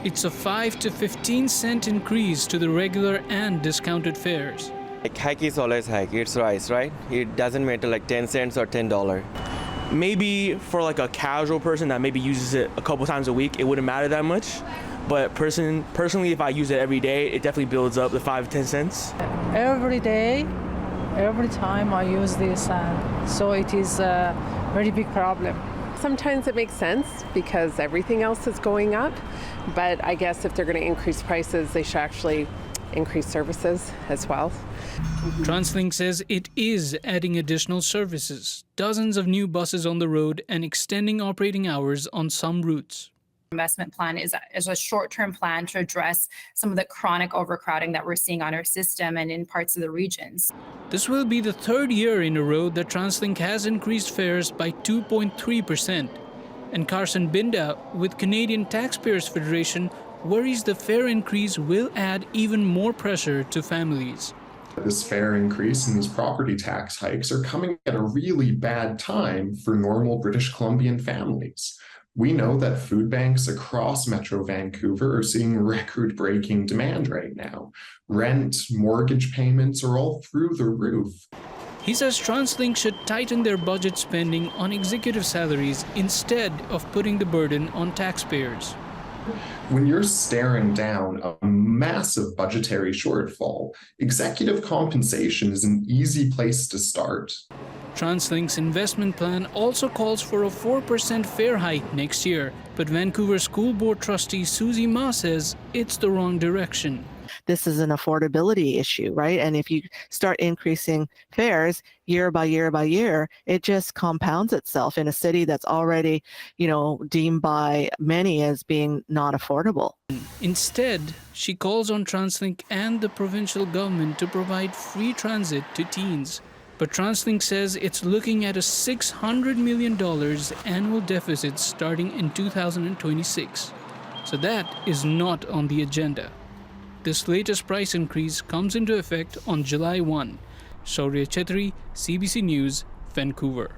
It's a 5 to 15 cent increase to the regular and discounted fares. Like hike is always hike, it's rice, right? It doesn't matter like 10 cents or $10. Maybe for like a casual person that maybe uses it a couple times a week, it wouldn't matter that much. But personally, if I use it every day, it definitely builds up the 5 to 10 cents. Every day, every time I use this, so it is a very big problem. Sometimes it makes sense because everything else is going up, but I guess if they're going to increase prices, they should actually increase services as well. TransLink says it is adding additional services, dozens of new buses on the road, and extending operating hours on some routes. Investment plan is a short-term plan to address some of the chronic overcrowding that we're seeing on our system and in parts of the regions. This will be the third year in a row that TransLink has increased fares by 2.3%. And Carson Binda with Canadian Taxpayers Federation worries the fare increase will add even more pressure to families. This fare increase and these property tax hikes are coming at a really bad time for normal British Columbian families. We know that food banks across Metro Vancouver are seeing record-breaking demand right now. Rent, mortgage payments are all through the roof. He says TransLink should tighten their budget spending on executive salaries instead of putting the burden on taxpayers. When you're staring down a massive budgetary shortfall, executive compensation is an easy place to start. TransLink's investment plan also calls for a 4% fare hike next year, but Vancouver School Board trustee Susie Ma says it's the wrong direction. This is an affordability issue, right? And if you start increasing fares year by year by year, it just compounds itself in a city that's already, deemed by many as being not affordable. Instead, she calls on TransLink and the provincial government to provide free transit to teens. But TransLink says it's looking at a $600 million annual deficit starting in 2026. So that is not on the agenda. This latest price increase comes into effect on July 1. Shaurya Kshatri, CBC News, Vancouver.